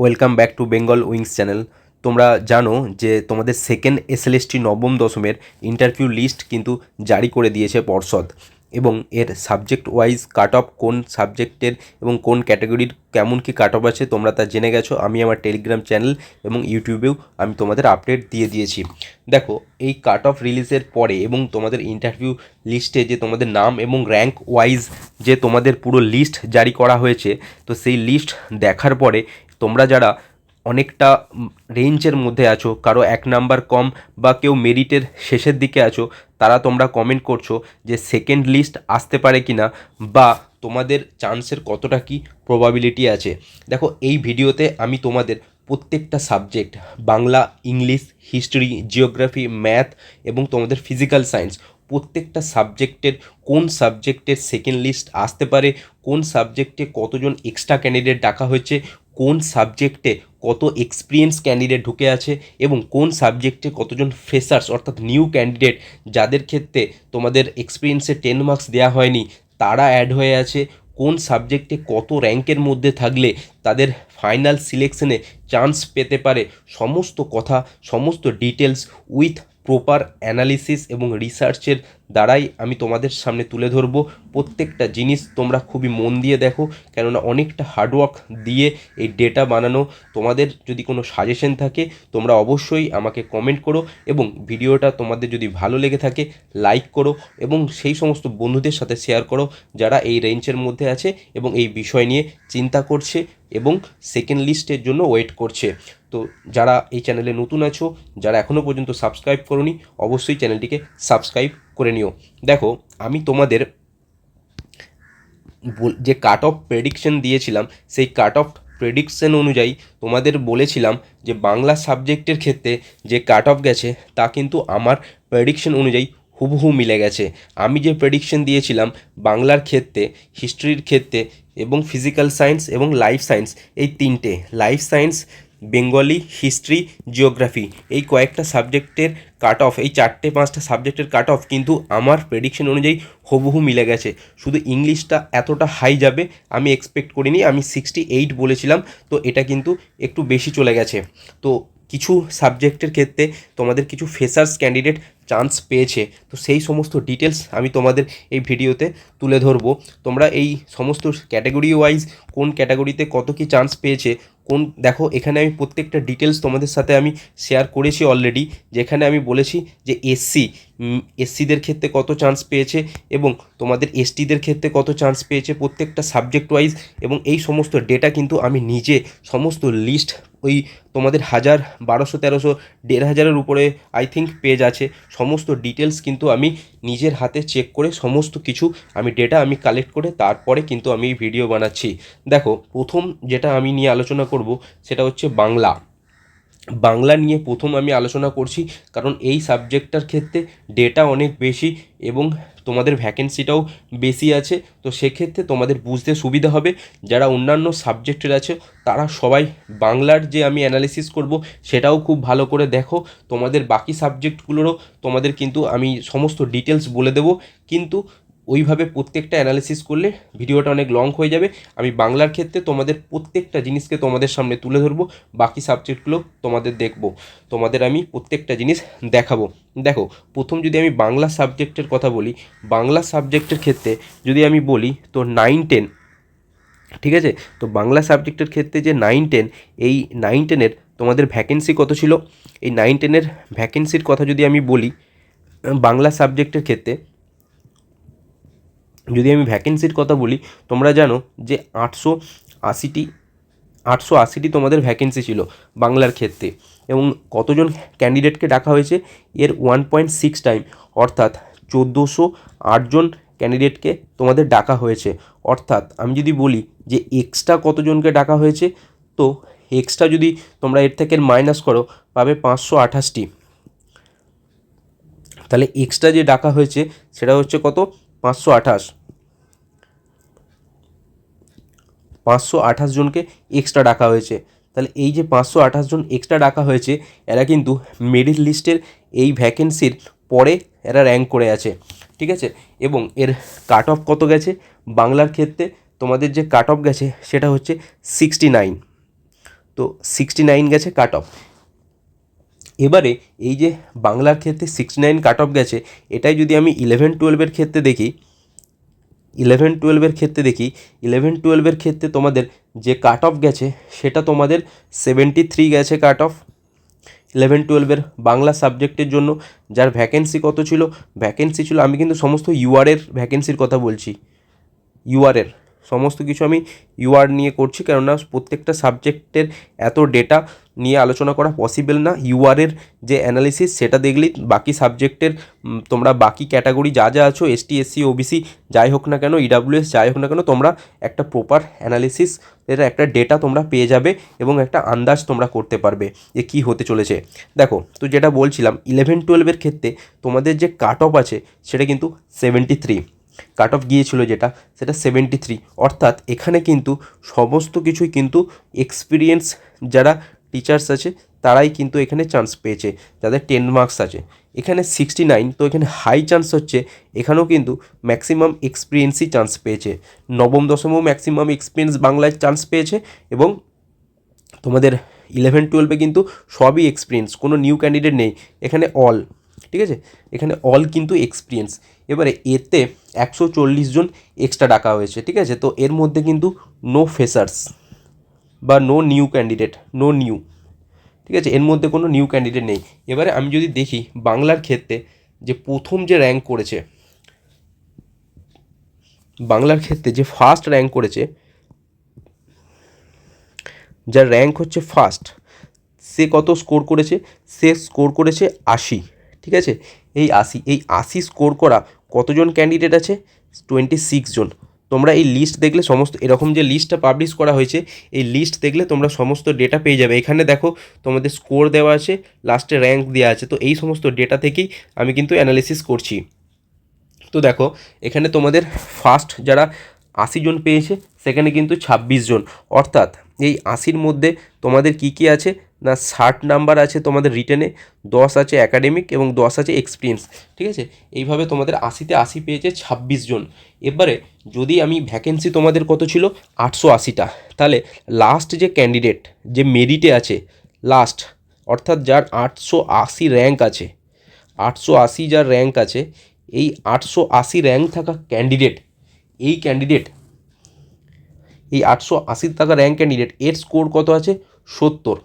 Welcome back to Bengal wings channel. তোমরা জানো যে তোমাদের সেকেন্ড এসএলএসটি নবম দশমের ইন্টারভিউ লিস্ট কিন্তু জারি করে দিয়েছে পর্ষদ, এবং এর সাবজেক্ট ওয়াইজ কাট অফ কোন সাবজেক্টের এবং কোন ক্যাটাগরির কেমন কি কাট অফ আছে তোমরা তা জেনে গেছো। আমি আমার টেলিগ্রাম চ্যানেল এবং ইউটিউবেও আমি তোমাদের আপডেট দিয়ে দিয়েছি। দেখো, এই কাট অফ রিলিজের পরে এবং তোমাদের ইন্টারভিউ লিস্টে যে তোমাদের নাম এবং র্যাঙ্ক ওয়াইজ যে তোমাদের পুরো লিস্ট জারি করা হয়েছে, তো সেই লিস্ট দেখার পরে তোমরা যারা অনেকটা রেঞ্জের মধ্যে আছো, কারো এক নাম্বার কম বা কেউ মেরিটের শেষের দিকে আছো, তারা তোমরা কমেন্ট করছো যে সেকেন্ড লিস্ট আসতে পারে কি না, বা তোমাদের চান্সের কতটা কি প্রবাবিলিটি আছে। দেখো, এই ভিডিওতে আমি তোমাদের প্রত্যেকটা subject, Bangla, English, history, geography, math এবং তোমাদের ফিজিক্যাল সায়েন্স, প্রত্যেকটা সাবজেক্টের কোন সাবজেক্টের সেকেন্ড লিস্ট আসতে পারে, কোন সাবজেক্টে কতজন এক্সট্রা ক্যান্ডিডেট ডাকা হয়েছে, কোন সাবজেক্টে কত এক্সপিরিয়েন্স ক্যান্ডিডেট ঢুকে আছে, এবং কোন সাবজেক্টে কতজন ফ্রেশার্স অর্থাৎ নিউ ক্যান্ডিডেট যাদের ক্ষেত্রে তোমাদের এক্সপিরিয়েন্সে 10 মার্কস দেওয়া হয়নি তারা অ্যাড হয়ে আছে, কোন সাবজেক্টে কত র্যাঙ্কের মধ্যে থাকলে তাদের ফাইনাল সিলেকশনে চান্স পেতে পারে, সমস্ত কথা, সমস্ত ডিটেলস উইথ প্রপার অ্যানালিসিস এবং রিসার্চের দ্বারাই আমি তোমাদের সামনে তুলে ধরবো। প্রত্যেকটা জিনিস তোমরা খুবই মন দিয়ে দেখো, কেননা অনেকটা হার্ডওয়ার্ক দিয়ে এই ডেটা বানানো। তোমাদের যদি কোনো সাজেশন থাকে তোমরা অবশ্যই আমাকে কমেন্ট করো, এবং ভিডিওটা তোমাদের যদি ভালো লেগে থাকে লাইক করো, এবং সেই সমস্ত বন্ধুদের সাথে শেয়ার করো যারা এই রেঞ্জের মধ্যে আছে এবং এই বিষয় নিয়ে চিন্তা করছে এবং সেকেন্ড লিস্টের জন্য ওয়েট করছে। তো যারা এই চ্যানেলে নতুন আছো, যারা এখনও পর্যন্ত সাবস্ক্রাইব করোনি, অবশ্যই চ্যানেলটিকে সাবস্ক্রাইব করে নিও। দেখো, আমি তোমাদের যে কাট অফ প্রেডিকশন দিয়েছিলাম, সেই কাট অফ প্রেডিকশন অনুযায়ী তোমাদের বলেছিলাম যে বাংলা সাবজেক্টের ক্ষেত্রে যে কাট অফ গেছে তা কিন্তু আমার প্রেডিকশন অনুযায়ী হুবহু মিলে গেছে। আমি যে প্রেডিকশন দিয়েছিলাম বাংলার ক্ষেত্রে, হিস্ট্রির ক্ষেত্রে এবং ফিজিক্যাল সায়েন্স এবং লাইফ সায়েন্স, এই তিনটে, life science, Bengali, history, geography, এই কয়েকটা সাবজেক্টের কাট অফ, এই 4-5টা সাবজেক্টের কাট অফ কিন্তু আমার প্রেডিকশন অনুযায়ী হুবহু মিলে গেছে। শুধু ইংলিশটা এতটা হাই যাবে আমি এক্সপেক্ট করিনি, আমি 68 বলেছিলাম, তো এটা কিন্তু একটু বেশি চলে গেছে। তো কিছু সাবজেক্টের ক্ষেত্রে তোমাদের কিছু ফ্রেশার্স ক্যান্ডিডেট চান্স পেয়েছে, তো সেই সমস্ত ডিটেলস আমি তোমাদের এই ভিডিওতে তুলে ধরবো। তোমরা এই সমস্ত ক্যাটাগরি ওয়াইজ কোন ক্যাটাগরিতে কত কি চান্স পেয়েছে, কোন, দেখো এখানে আমি প্রত্যেকটা ডিটেলস তোমাদের সাথে আমি শেয়ার করেছি অলরেডি, যেখানে আমি বলেছি যে এসসিদের ক্ষেত্রে কত চান্স পেয়েছে এবং তোমাদের এসটিদের ক্ষেত্রে কত চান্স পেয়েছে প্রত্যেকটা সাবজেক্ট ওয়াইজ, এবং এই সমস্ত ডেটা কিন্তু আমি নিজে সমস্ত লিস্ট, ওই তোমাদের 1000, 1200, 1300, 1500-এর উপরে আই থিঙ্ক পেজ আছে, সমস্ত ডিটেলস কিন্তু আমি নিজের হাতে চেক করে সমস্ত কিছু আমি ডেটা আমি কালেক্ট করে তারপরে কিন্তু আমি এই ভিডিও বানাচ্ছি। দেখো, প্রথম যেটা আমি নিয়ে আলোচনা করব সেটা হচ্ছে বাংলা। বাংলা নিয়ে প্রথম আমি আলোচনা করছি, কারণ এই সাবজেক্টটার ক্ষেত্রে ডেটা অনেক বেশি এবং তোমাদের ভ্যাকেন্সিটাও বেশি আছে। তো সেক্ষেত্রে তোমাদের বুঝতে সুবিধা হবে। যারা অন্যান্য সাবজেক্টের আছে তারা সবাই বাংলার যে আমি অ্যানালিসিস করব সেটাও খুব ভালো করে দেখো। তোমাদের বাকি সাবজেক্টগুলোরও তোমাদের কিন্তু আমি সমস্ত ডিটেলস বলে দেবো, কিন্তু ওইভাবে প্রত্যেকটা অ্যানালিসিস করলে ভিডিওটা অনেক লং হয়ে যাবে। আমি বাংলার ক্ষেত্রে তোমাদের প্রত্যেকটা জিনিসকে তোমাদের সামনে তুলে ধরবো, বাকি সাবজেক্টগুলো তোমাদের দেখব, তোমাদের আমি প্রত্যেকটা জিনিস দেখাবো। দেখো, প্রথম যদি আমি বাংলা সাবজেক্টের কথা বলি, বাংলা সাবজেক্টের ক্ষেত্রে যদি আমি বলি তো 9-10, ঠিক আছে। তো বাংলা সাবজেক্টের ক্ষেত্রে যে 9-10, এই 9-10-এর তোমাদের ভ্যাকেন্সি কত ছিল, এই 9-10-এর ভ্যাকেন্সির কথা যদি আমি বলি, বাংলা সাবজেক্টের ক্ষেত্রে যদি আমি ভ্যাকেন্সির কথা বলি, তোমরা জানো যে 880টি তোমাদের ভ্যাকেন্সি ছিল বাংলার ক্ষেত্রে, এবং কতজন ক্যান্ডিডেটকে ডাকা হয়েছে এর 1.6 টাইম, অর্থাৎ 1408 জন ক্যান্ডিডেটকে তোমাদের ডাকা হয়েছে। অর্থাৎ আমি যদি বলি যে এক্সট্রা কতজনকে ডাকা হয়েছে, তো এক্সট্রা যদি তোমরা এর থেকে মাইনাস করো পাবে 528টি। তাহলে এক্সট্রা যে ডাকা হয়েছে সেটা হচ্ছে কত, 528 জনকে এক্সট্রা ডাকা হয়েছে। তাহলে এই যে 528 জন এক্সট্রা ডাকা হয়েছে, এরা কিন্তু মেরিট লিস্টের এই ভ্যাকেন্সির পরে এরা র্যাঙ্ক করে আছে, ঠিক আছে। এবং এর কাট অফ কত গেছে, বাংলার ক্ষেত্রে তোমাদের যে কাট অফ গেছে সেটা হচ্ছে 69। তো তো 69 গেছে কাট অফ। এবারে এই যে বাংলার ক্ষেত্রে 69 কাট অফ গেছে, এটাই যদি আমি 11-12 ক্ষেত্রে দেখি, 11-12 ক্ষেত্রে তোমাদের যে কাট অফ গেছে সেটা তোমাদের 73 গেছে কাট অফ 11-12 বাংলা সাবজেক্টের জন্য। যার ভ্যাকেন্সি কত ছিল? ভ্যাকেন্সি ছিল, আমি কিন্তু সমস্ত ইউআরের ভ্যাকেন্সির কথা বলছি, ইউআরের সমস্ত কিছু আমি ইউআর নিয়ে করছি, কেননা প্রত্যেকটা সাবজেক্টের এত ডেটা নিয়ে আলোচনা করা পসিবল না। ইউআরের যে অ্যানালিসিস সেটা দেখলেই বাকি সাবজেক্টের তোমরা বাকি ক্যাটাগরি যা যা আছো, এসটি, এসসি, ওবিসি যাই হোক না কেন, ইডাব্লিউএস যাই হোক না কেন, তোমরা একটা প্রপার অ্যানালিসিস এর একটা ডেটা তোমরা পেয়ে যাবে এবং একটা আন্দাজ তোমরা করতে পারবে যে কী হতে চলেছে। দেখো, তো যেটা বলছিলাম 11-12 ক্ষেত্রে তোমাদের যে কাট অফ আছে সেটা কিন্তু 73 কাট অফ গিয়েছিল, যেটা সেটা 73। অর্থাৎ এখানে কিন্তু সমস্ত কিছুই কিন্তু এক্সপিরিয়েন্স যারা টিচার্স আছে তারাই কিন্তু এখানে চান্স পেয়েছে, যাদের 10 মার্কস আছে। এখানে 69, তো এখানে হাই চান্স হচ্ছে এখানেও কিন্তু ম্যাক্সিমাম এক্সপিরিয়েন্সই চান্স পেয়েছে। নবম দশমও ম্যাক্সিমাম এক্সপিরিয়েন্স বাংলায় চান্স পেয়েছে এবং তোমাদের 11-12 কিন্তু সবই এক্সপিরিয়েন্স, কোনো নিউ ক্যান্ডিডেট নেই এখানে, অল, ঠিক আছে, এখানে অল কিন্তু এক্সপিরিয়েন্স। এবারে এতে 140 জন এক্সট্রা ডাকা হয়েছে, ঠিক আছে। তো এর মধ্যে কিন্তু নো ফ্রেশার্স বা no new candidate, no new, ঠিক আছে, এর মধ্যে কোনো নিউ ক্যান্ডিডেট নেই। এবারে আমি যদি দেখি বাংলার ক্ষেত্রে যে প্রথম যে র্যাঙ্ক করেছে, বাংলার ক্ষেত্রে যে ফার্স্ট র্যাঙ্ক করেছে, যার র্যাঙ্ক হচ্ছে ফার্স্ট, সে কত স্কোর করেছে? সে স্কোর করেছে 80, ঠিক আছে। এই 80 স্কোর করা কতজন ক্যান্ডিডেট আছে? 26 জন। তোমরা এই লিস্ট দেখলে সমস্ত, এরকম যে লিস্টটা পাবলিশ করা হয়েছে, এই লিস্ট দেখলে তোমরা সমস্ত ডেটা পেয়ে যাবে। এখানে দেখো তোমাদের স্কোর দেওয়া আছে, লাস্টে র্যাঙ্ক দেওয়া আছে, তো এই সমস্ত ডেটা থেকেই আমি কিন্তু অ্যানালিসিস করছি। তো দেখো এখানে তোমাদের ফার্স্ট যারা 80 জন পেয়েছে সেখানে কিন্তু 26 জন, অর্থাৎ এই 80-র মধ্যে তোমাদের কি কি আছে না, 60 নাম্বার আছে তোমাদের রিটেনে, 10 আছে একাডেমিক এবং 10 আছে এক্সপিরিয়েন্স, ঠিক আছে। এইভাবে তোমাদের 80-তে 80 পেয়েছে 26 জন। এবারে যদি আমি ভ্যাকেন্সি তোমাদের কত ছিল? 880টা। তাহলে লাস্ট যে ক্যান্ডিডেট যে মেরিটে আছে লাস্ট, অর্থাৎ যার 880 র্যাঙ্ক আছে, 880 যার র্যাঙ্ক আছে, এই 880 র্যাঙ্ক থাকা ক্যান্ডিডেট, এই ক্যান্ডিডেট, এই 880 টাকা র্যাঙ্ক ক্যান্ডিডেট, এর স্কোর কত আছে? 70,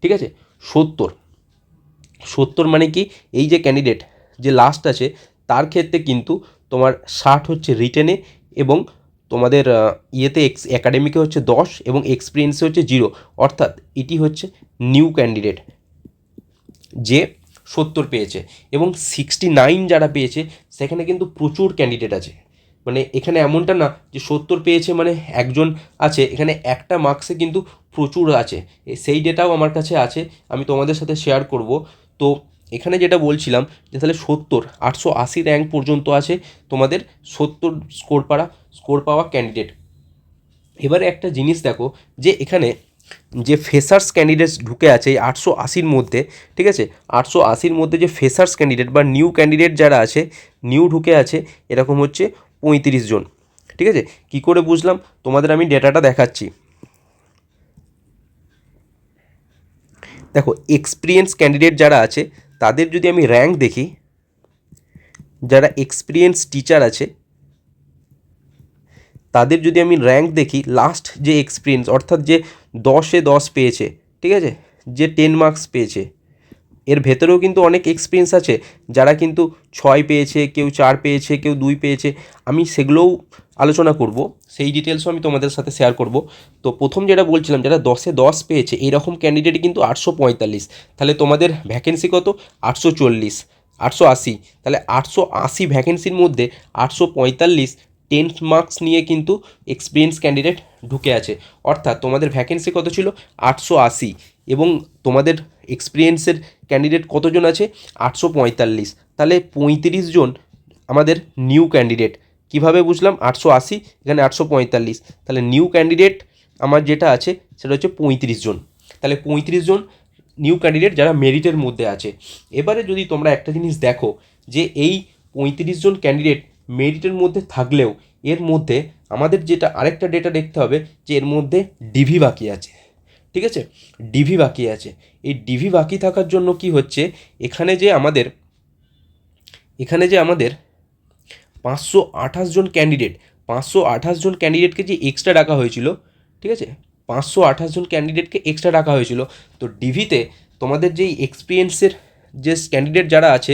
ঠিক আছে। 70 মানে কি, এই যে ক্যান্ডিডেট যে লাস্ট আছে তার ক্ষেত্রে কিন্তু তোমার 60 হচ্ছে রিটেনে এবং তোমাদের ইয়েতে একাডেমিকে হচ্ছে 10 এবং এক্সপিরিয়েন্সে হচ্ছে 0, অর্থাৎ এটি হচ্ছে নিউ ক্যান্ডিডেট যে 70 পেয়েছে। এবং 69 যারা পেয়েছে সেখানে কিন্তু প্রচুর ক্যান্ডিডেট আছে, মানে এখানে এমনটা না যে 70 পেয়েছে মানে একজন আছে, এখানে একটা মার্কসে কিন্তু প্রচুর আছে। সেই ডেটাও আমার কাছে আছে, আমি তোমাদের সাথে শেয়ার করব। তো এখানে যেটা বলছিলাম যে তাহলে 70, 880 র্যাঙ্ক পর্যন্ত আছে তোমাদের 70 স্কোর পাওয়া ক্যান্ডিডেট। এবারে একটা জিনিস দেখো যে এখানে যে ফ্রেশার্স ক্যান্ডিডেটস ঢুকে আছে এই 880-র মধ্যে, ঠিক আছে, 880-র মধ্যে যে ফ্রেশার্স ক্যান্ডিডেট বা নিউ ক্যান্ডিডেট যারা আছে, নিউ ঢুকে আছে এরকম হচ্ছে 35 জন, ঠিক আছে। কী করে বুঝলাম? তোমাদের আমি ডেটাটা দেখাচ্ছি। দেখো এক্সপিরিয়েন্স ক্যান্ডিডেট যারা আছে তাদের যদি আমি র্যাঙ্ক দেখি, যারা এক্সপিরিয়েন্স টিচার আছে তাদের যদি আমি র্যাঙ্ক দেখি, লাস্ট যে এক্সপিরিয়েন্স অর্থাৎ যে 10-এ 10 পেয়েছে, ঠিক আছে, যে 10 মার্কস পেয়েছে, এর ভেতরেও কিন্তু অনেক এক্সপিরিয়েন্স আছে যারা কিন্তু 6 পেয়েছে, কেউ 4 পেয়েছে, কেউ 2 পেয়েছে, আমি সেগুলোও আলোচনা করব, সেই ডিটেলসও আমি তোমাদের সাথে শেয়ার করব। তো প্রথম যেটা বলছিলাম যারা 10-এ 10 পেয়েছে এইরকম ক্যান্ডিডেট কিন্তু 845, তাহলে তোমাদের ভ্যাকেন্সি কত? 840, 880, তাহলে 880 ভ্যাকেন্সির মধ্যে 845 10 মার্কস নিয়ে কিন্তু এক্সপিরিয়েন্স ক্যান্ডিডেট ঢুকে আছে, অর্থাৎ তোমাদের ভ্যাকেন্সি কত ছিল? 880 এবং তোমাদের এক্সপিরিয়েন্সের ক্যান্ডিডেট কতজন আছে? 845, তাহলে 35 জন আমাদের নিউ ক্যান্ডিডেট। কিভাবে বুঝলাম? 880 এখানে 845, তাহলে নিউ ক্যান্ডিডেট আমার যেটা আছে সেটা হচ্ছে 35 জন, তাহলে 35 জন নিউ ক্যান্ডিডেট যারা মেরিটের মধ্যে আছে। এবারে যদি তোমরা একটা জিনিস দেখো যে এই 35 জন ক্যান্ডিডেট মেরিটের মধ্যে থাকলেও এর মধ্যে আমাদের যেটা আরেকটা ডেটা দেখতে হবে যে এর মধ্যে ডিভি বাকি আছে, ঠিক আছে, ডিভি বাকি আছে। এই ডিভি বাকি থাকার জন্য কি হচ্ছে, এখানে যে আমাদের 528 জন ক্যান্ডিডেট, 528 জন ক্যান্ডিডেটকে যে এক্সট্রা ডাকা হয়েছিল, ঠিক আছে, 528 জন ক্যান্ডিডেটকে এক্সট্রা ডাকা হয়েছিল। তো ডিভিতে তোমাদের যেই এক্সপিরিয়েন্সের যে ক্যান্ডিডেট যারা আছে,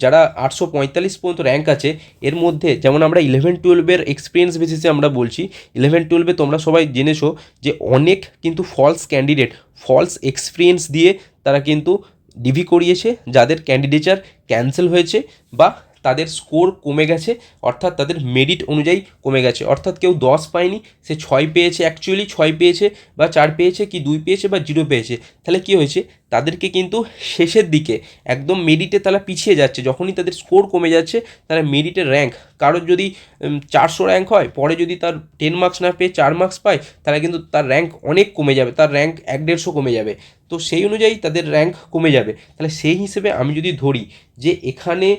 যারা 845 পর্যন্ত র্যাঙ্ক আছে, এর মধ্যে যেমন আমরা 11-12-এর এক্সপিরিয়েন্স বেসিসে আমরা বলছি, 11-12-এ তোমরা সবাই জেনেছো যে অনেক কিন্তু ফলস ক্যান্ডিডেট, ফলস এক্সপিরিয়েন্স দিয়ে তারা কিন্তু ডিভি করিয়েছে, যাদের ক্যান্ডিডেচার ক্যান্সেল হয়েছে বা তাদের স্কোর কমে গেছে, অর্থাৎ তাদের মেরিট অনুযায়ী কমে গেছে, অর্থাৎ কেউ 10 পায়নি, সে 6 পেয়েছে, অ্যাকচুয়ালি 6 পেয়েছে বা 4 পেয়েছে কি 2 পেয়েছে বা 0 পেয়েছে। তাহলে কী হয়েছে, তাদেরকে কিন্তু শেষের দিকে একদম মেরিটে তারা পিছিয়ে যাচ্ছে, যখনই তাদের স্কোর কমে যাচ্ছে তারা মেরিটের র্যাঙ্ক, কারোর যদি 400 র্যাঙ্ক হয়, পরে যদি তার 10 মার্কস না পেয়ে 4 মার্কস পায়, তাহলে কিন্তু তার র্যাঙ্ক অনেক কমে যাবে, তার র্যাঙ্ক 1-150 কমে যাবে। তো সেই অনুযায়ী তাদের র্যাঙ্ক কমে যাবে। তাহলে সেই হিসেবে আমি যদি ধরি যে এখানে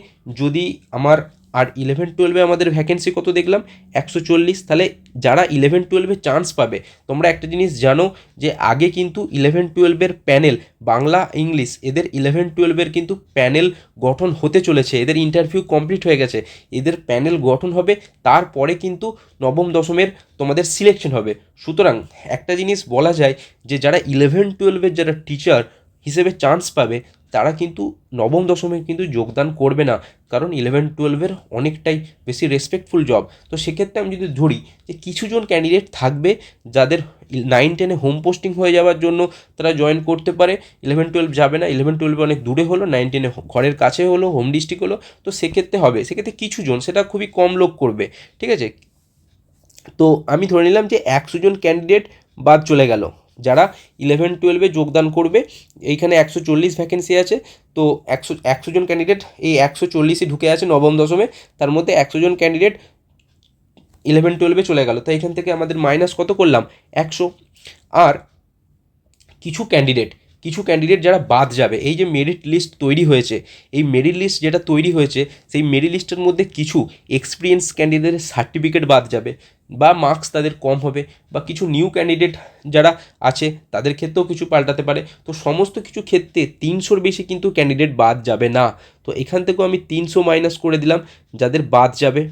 যদি আমার আর 11-12-এ আমাদের ভ্যাকেন্সি কত দেখলাম 140, তাহলে যারা 11-12-এ চান্স পাবে, তোমরা একটা জিনিস জানো যে আগে কিন্তু 11-12-এর প্যানেল, বাংলা ইংলিশ এদের 11-12-এর কিন্তু প্যানেল গঠন হতে চলেছে, এদের ইন্টারভিউ কমপ্লিট হয়ে গেছে, এদের প্যানেল গঠন হবে, তারপরে কিন্তু নবম দশমের তোমাদের সিলেকশন হবে। সুতরাং একটা জিনিস বলা যায় যে যারা 11-12-এর যারা টিচার হিসেবে চান্স পাবে, তারা কিন্তু নবম দশমে কিন্তু যোগদান করবে না, কারণ 11-12-এর অনেকটাই বেশি রেসপেক্টফুল জব। তো সেক্ষেত্রে আমি যদি ধরি যে কিছুজন ক্যান্ডিডেট থাকবে যাদের 9-10-এ হোম পোস্টিং হয়ে যাওয়ার জন্য তারা জয়েন করতে পারে, 11-12 যাবে না, 11-12 অনেক দূরে হলো, 9-10-এ ঘরের কাছে হলো, হোম ডিস্ট্রিক্ট হলো, তো সেক্ষেত্রে হবে, সেক্ষেত্রে কিছুজন, সেটা খুবই কম লোক করবে, ঠিক আছে। তো আমি ধরে নিলাম যে 100 জন ক্যান্ডিডেট বাদ চলে গেল যারা 11-12-এ যোগদান করবে, এইখানে 140 ভ্যাকেন্সি আছে, তো 100 জন ক্যান্ডিডেট এই 140-ই ঢুকে আছে নবম দশমে, তার মধ্যে 100 জন ক্যান্ডিডেট 11-12-এ চলে গেল, তাই এখান থেকে আমাদের মাইনাস কত করলাম 100। আর কিছু ক্যান্ডিডেট যারা বাদ যাবে, এই যে মেরিট লিস্ট তৈরি হয়েছে, এই মেরিট লিস্ট যেটা তৈরি হয়েছে, সেই মেরিট লিস্টের মধ্যে কিছু এক্সপিরিয়েন্স ক্যান্ডিডেটের সার্টিফিকেট বাদ যাবে বা মার্কস তাদের কম হবে, বা কিছু নিউ ক্যান্ডিডেট যারা আছে তাদের ক্ষেত্রেও কিছু পাল্টাতে পারে। তো সমস্ত কিছু ক্ষেত্রে 300-র বেশি কিন্তু ক্যান্ডিডেট বাদ যাবে না। তো এখান থেকেও আমি 300 মাইনাস করে দিলাম যাদের বাদ যাবে,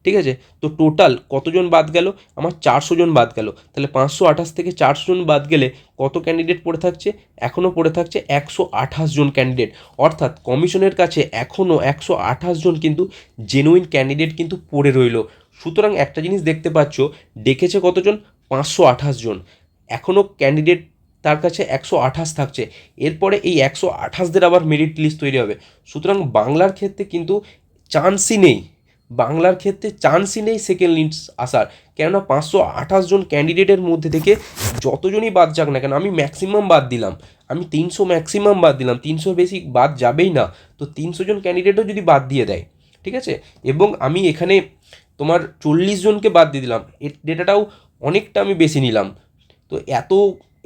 ঠিক আছে। তো টোটাল কতজন বাদ গেল, আমার 400 জন বাদ গেল। তাহলে 528 থেকে 400 জন বাদ গেলে কত ক্যান্ডিডেট পড়ে থাকছে, এখনও পড়ে থাকছে 128 জন ক্যান্ডিডেট, অর্থাৎ কমিশনের কাছে এখনও 128 জন কিন্তু জেনুইন ক্যান্ডিডেট কিন্তু পড়ে রইল। সুতরাং একটা জিনিস দেখতে পাচ্ছ, ডেকেছে কতজন, 528 জন, এখনও ক্যান্ডিডেট তার কাছে 128 থাকছে, এরপরে এই 128-দের আবার মেরিট লিস্ট তৈরি হবে। সুতরাং বাংলার ক্ষেত্রে কিন্তু চান্সই নেই, সেকেন্ড লিস্ট আসার, কেননা 528 জন ক্যান্ডিডেটের মধ্যে থেকে যতজনই বাদ যাক না কেন, আমি ম্যাক্সিমাম বাদ দিলাম, আমি 300 ম্যাক্সিমাম বাদ দিলাম, 300 বেশি বাদ যাবেই না, তো 300 জন ক্যান্ডিডেটও যদি বাদ দিয়ে দেয়, ঠিক আছে, এবং আমি এখানে তোমার 40 জনকে বাদ দিয়ে দিলাম, এর ডেটাটাও অনেকটা আমি বেশি নিলাম, তো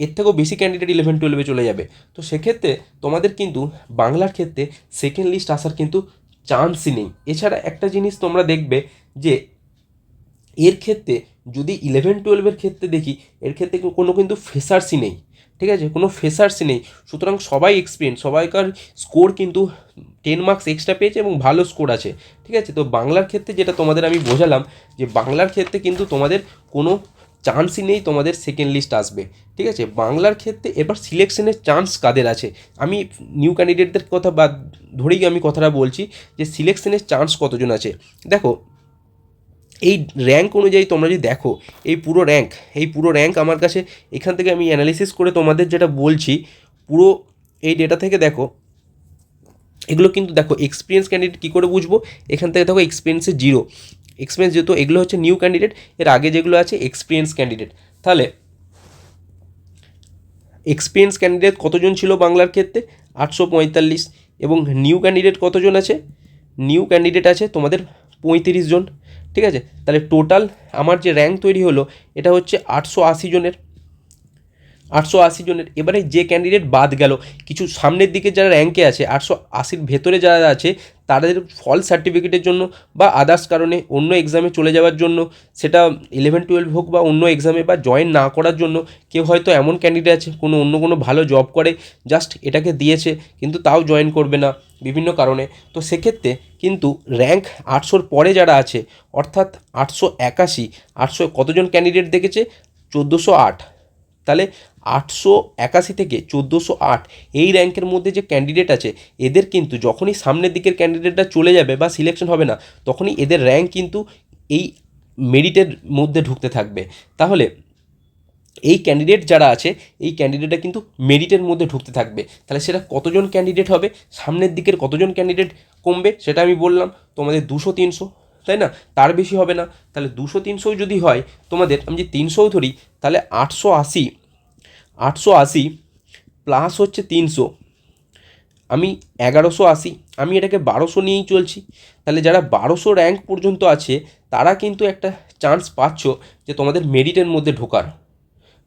এর থেকেও বেশি ক্যান্ডিডেট 11-12-এ চলে যাবে। তো সেক্ষেত্রে তোমাদের কিন্তু বাংলার ক্ষেত্রে সেকেন্ড লিস্ট আসার কিন্তু চান্সই নেই। এছাড়া একটা জিনিস তোমরা দেখবে যে এর ক্ষেত্রে যদি 11-12-এর ক্ষেত্রে দেখি, এর ক্ষেত্রে কোনো কিন্তু ফ্রেশার্সই নেই, ঠিক আছে, কোনো ফ্রেশার্সই নেই। সুতরাং সবাই এক্সপিরিয়েন্স, সবাইকার স্কোর কিন্তু 10 মার্কস এক্সট্রা পেয়েছে এবং ভালো স্কোর আছে, ঠিক আছে। তো বাংলার ক্ষেত্রে যেটা তোমাদের আমি বোঝালাম, যে বাংলার ক্ষেত্রে কিন্তু তোমাদের কোনো চান্সই নেই তোমাদের সেকেন্ড লিস্ট আসবে, ঠিক আছে। বাংলার ক্ষেত্রে এবার সিলেকশনের চান্স কাদের আছে, আমি নিউ ক্যান্ডিডেটদের কথা বাদ ধরেই আমি কথাটা বলছি যে সিলেকশনের চান্স কতজন আছে। দেখো, এই র্যাঙ্ক অনুযায়ী তোমরা যদি দেখো, এই পুরো র্যাঙ্ক আমার কাছে, এখান থেকে আমি অ্যানালিসিস করে তোমাদের যেটা বলছি, পুরো এই ডেটা থেকে দেখো, এগুলো কিন্তু দেখো এক্সপিরিয়েন্স ক্যান্ডিডেট কী করে বুঝবো, এখান থেকে দেখো এক্সপিরিয়েন্সে 0, এক্সপিরিয়েন্স যেহেতু, এগুলো হচ্ছে নিউ ক্যান্ডিডেট, এর আগে যেগুলো আছে এক্সপিরিয়েন্স ক্যান্ডিডেট। তাহলে এক্সপিরিয়েন্স ক্যান্ডিডেট কতজন ছিল বাংলার ক্ষেত্রে, 845, এবং নিউ ক্যান্ডিডেট কতজন আছে, নিউ ক্যান্ডিডেট আছে তোমাদের 35 জন, ঠিক আছে। তাহলে টোটাল আমার যে র্যাঙ্ক তৈরি হলো এটা হচ্ছে 880 জনের, 880 জনের। এবারে যে ক্যান্ডিডেট বাদ গেল, কিছু সামনের দিকে যারা র্যাঙ্কে আছে 880-র ভেতরে যারা আছে, তাদের ফল সার্টিফিকেটের জন্য বা আদার্স কারণে অন্য এক্সামে চলে যাওয়ার জন্য, সেটা 11-12 হোক বা অন্য এক্সামে, বা জয়েন না করার জন্য, কেউ হয়তো এমন ক্যান্ডিডেট আছে অন্য কোনো ভালো জব করে, জাস্ট এটাকে দিয়েছে কিন্তু তাও জয়েন করবে না বিভিন্ন কারণে। তো সেক্ষেত্রে কিন্তু র্যাঙ্ক 800-র পরে যারা আছে, অর্থাৎ 881, 800 কতজন ক্যান্ডিডেট দেখেছে? 1408। তাহলে 881 থেকে 1408 এই র্যাঙ্কের মধ্যে যে ক্যান্ডিডেট আছে, এদের কিন্তু যখনই সামনের দিকের ক্যান্ডিডেটরা চলে যাবে বা সিলেকশন হবে না, তখনই এদের র্যাঙ্ক কিন্তু এই মেরিটের মধ্যে ঢুকতে থাকবে। তাহলে এই ক্যান্ডিডেট যারা আছে, এই ক্যান্ডিডেটরা কিন্তু মেরিটের মধ্যে ঢুকতে থাকবে। তাহলে সেটা কতজন ক্যান্ডিডেট হবে, সামনের দিকের কতজন ক্যান্ডিডেট কমবে, সেটা আমি বললাম তোমাদের 200-300, তাই না? তার বেশি হবে না। তাহলে 200-300 যদি হয় তোমাদের, আমি যে 300 ধরি, তাহলে 880 প্লাস হচ্ছে 300, আমি 1180, আমি এটাকে 1200 নিয়েই চলছি। তাহলে যারা 1200 র্যাঙ্ক পর্যন্ত আছে, তারা কিন্তু একটা চান্স পাচ্ছ যে তোমাদের মেরিটের মধ্যে ঢোকার,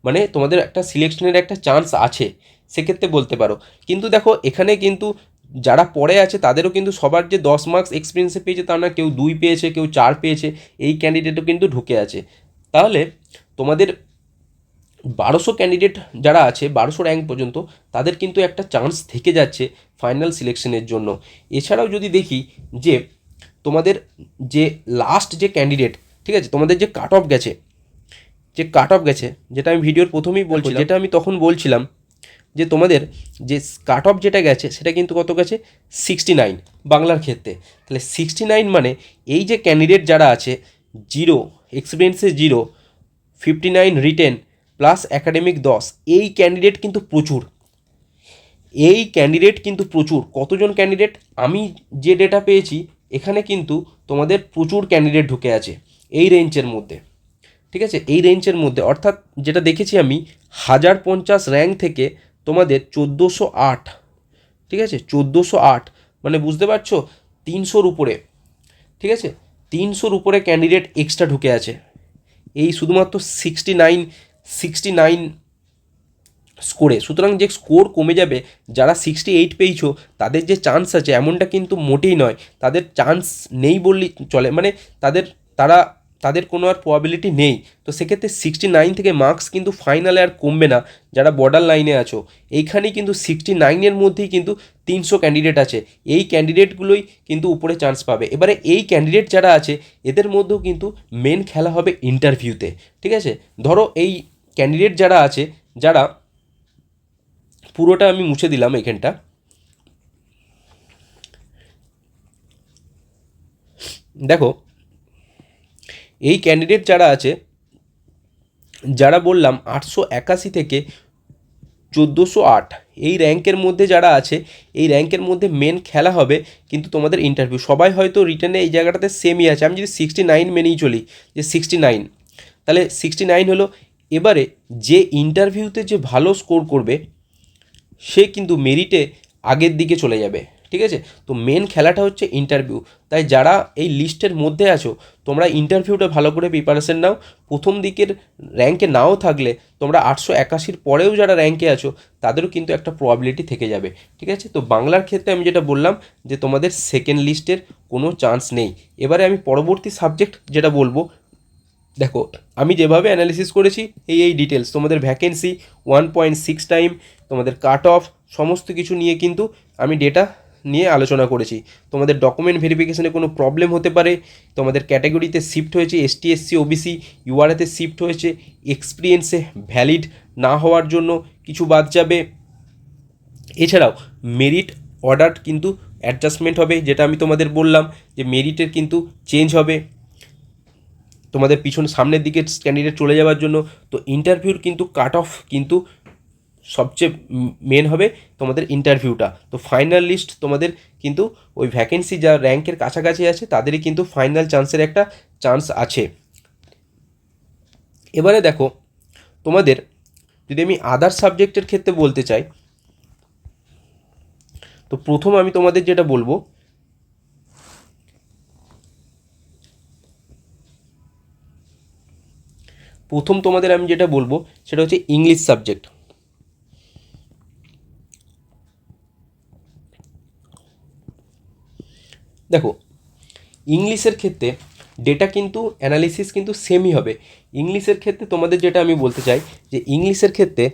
মানে তোমাদের একটা সিলেকশনের একটা চান্স আছে, সেক্ষেত্রে বলতে পারো। কিন্তু দেখো এখানে কিন্তু যারা পড়ে আছে তাদেরও কিন্তু সবার যে 10 মার্কস এক্সপিরিয়েন্সে পেয়েছে তা না, কেউ 2 পেয়েছে, কেউ 4 পেয়েছে, এই ক্যান্ডিডেটও কিন্তু ঢুকে আছে। তাহলে তোমাদের 1200 ক্যান্ডিডেট যারা আছে, 1200 র্যাঙ্ক পর্যন্ত, তাদের কিন্তু একটা চান্স থেকে যাচ্ছে ফাইনাল সিলেকশনের জন্য। এছাড়াও যদি দেখি যে তোমাদের যে লাস্ট যে ক্যান্ডিডেট, ঠিক আছে, তোমাদের যে কাট অফ গেছে, যেটা আমি ভিডিওর প্রথমেই বলছি, যেটা আমি তখন বলছিলাম যে তোমাদের যে কাট অফ যেটা গেছে সেটা কিন্তু কত গেছে? 69 বাংলার ক্ষেত্রে। তাহলে 69 মানে এই যে ক্যান্ডিডেট যারা আছে, 0 এক্সপিরিয়েন্সে, 0, 59 রিটেন প্লাস একাডেমিক 10, এই ক্যান্ডিডেট কিন্তু প্রচুর, কতজন ক্যান্ডিডেট? আমি যে ডেটা পেয়েছি এখানে কিন্তু তোমাদের প্রচুর ক্যান্ডিডেট ঢুকে আছে এই রেঞ্জের মধ্যে, ঠিক আছে, এই রেঞ্জের মধ্যে। অর্থাৎ যেটা দেখেছি আমি, 1050 র্যাঙ্ক থেকে তোমাদের 1408, ঠিক আছে, 1408 মানে বুঝতে পারছো, 300-র উপরে, ঠিক আছে, 300-র উপরে ক্যান্ডিডেট এক্সট্রা ঢুকে আছে এই শুধুমাত্র 69 স্কোরে। সুতরাং যে স্কোর কমে যাবে, যারা 68 পেয়েছো তাদের যে চান্স আছে এমনটা কিন্তু মোটেই নয়, তাদের চান্স নেই বললেই চলে, মানে তাদের কোনো আর প্রবাবিলিটি নেই। তো সেক্ষেত্রে 69 থেকে মার্কস কিন্তু ফাইনালে আর কমবে না। যারা বর্ডার লাইনে আছো, এইখানেই কিন্তু 69-এর মধ্যেই কিন্তু 300 ক্যান্ডিডেট আছে, এই ক্যান্ডিডেটগুলোই কিন্তু উপরে চান্স পাবে। এবারে এই ক্যান্ডিডেট যারা আছে, এদের মধ্যেও কিন্তু মেন খেলা হবে ইন্টারভিউতে, ঠিক আছে। ধরো এই ক্যান্ডিডেট যারা আছে, যারা পুরোটা আমি মুছে দিলাম এখানটা, দেখো এই ক্যান্ডিডেট যারা আছে, যারা বললাম 881 থেকে 1408 এই র্যাঙ্কের মধ্যে যারা আছে, এই র্যাঙ্কের মধ্যে মেন খেলা হবে কিন্তু তোমাদের ইন্টারভিউ। সবাই হয়তো রিটার্নে এই জায়গাটাতে সেমই আছে, আমি যদি 69 মেনেই চলি, যে 69, তাহলে 69 হলো। এবারে যে ইন্টারভিউতে যে ভালো স্কোর করবে, সে কিন্তু মেরিটে আগের দিকে চলে যাবে, ঠিক আছে। তো মেন খেলাটা হচ্ছে ইন্টারভিউ। তাই যারা এই লিস্টের মধ্যে আছো, তোমরা ইন্টারভিউটা ভালো করে প্রিপারেশন নাও। প্রথম দিকের র্যাঙ্কে নাও থাকলে তোমরা 881-র পরেও যারা র্যাঙ্কে আছো, তাদেরও কিন্তু একটা প্রবাবিলিটি থেকে যাবে, ঠিক আছে। তো বাংলার ক্ষেত্রে আমি যেটা বললাম যে তোমাদের সেকেন্ড লিস্টের কোনো চান্স নেই। এবারে আমি পরবর্তী সাবজেক্ট যেটা বলবো, দেখো আমি যেভাবে অ্যানালিসিস করেছি, এই ডিটেলস, তোমাদের ভ্যাকেন্সি 1.6 টাইম, তোমাদের কাট অফ, সমস্ত কিছু নিয়ে কিন্তু আমি ডেটা নিয়ে আলোচনা করেছি। তোমাদের ডকুমেন্ট ভেরিফিকেশনে কোনো প্রবলেম হতে পারে, তোমাদের ক্যাটাগরিতে শিফট হয়েছে, এসটি এসসি ওবিসি ইউআরএতে শিফট হয়েছে, এক্সপিরিয়েন্সে ভ্যালিড না হওয়ার জন্য কিছু বাদ যাবে। এছাড়াও মেরিট অর্ডার কিন্তু অ্যাডজাস্টমেন্ট হবে, যেটা আমি তোমাদের বললাম যে মেরিটের কিন্তু চেঞ্জ হবে তোমাদের সামনের দিকে ক্যান্ডিডেট চলে যাওয়ার জন্য। তো ইন্টারভিউর কিন্তু কাট অফ কিন্তু সবচেয়ে মেন হবে তোমাদের ইন্টারভিউটা। তো ফাইনাল লিস্ট তোমাদের কিন্তু ওই ভ্যাকেন্সি যা র্যাঙ্কের কাছাকাছি আছে, তাদেরই কিন্তু ফাইনাল চান্সের একটা চান্স আছে। এবারে দেখো তোমাদের যদি আমি আদার সাবজেক্টের ক্ষেত্রে বলতে চাই, তো প্রথম আমি তোমাদের যেটা বলবো, প্রথম তোমাদের আমি যেটা বলবো সেটা হচ্ছে ইংলিশ সাবজেক্ট। দেখো ইংলিশের ক্ষেত্রে ডেটা কিন্তু অ্যানালিসিস কিন্তু সেমই হবে। ইংলিশের ক্ষেত্রে তোমাদের যেটা আমি বলতে চাই যে ইংলিশের ক্ষেত্রে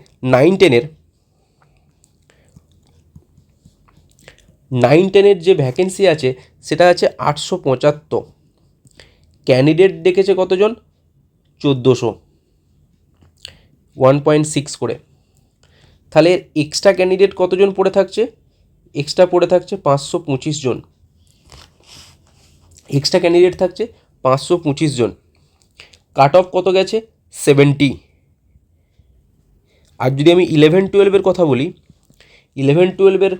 9-10-এর যে ভ্যাকেন্সি আছে সেটা আছে 875। ক্যান্ডিডেট ডেকেছে কতজন? 1400, 1.6 করে। তাহলে এক্সট্রা ক্যান্ডিডেট কতজন পড়ে থাকছে? এক্সট্রা পড়ে থাকছে 525 জন। এক্সট্রা ক্যান্ডিডেট থাকছে 525 জন। কাট অফ কত গেছে? 70। আর যদি আমি 11-12-এর কথা বলি, 11-12-এর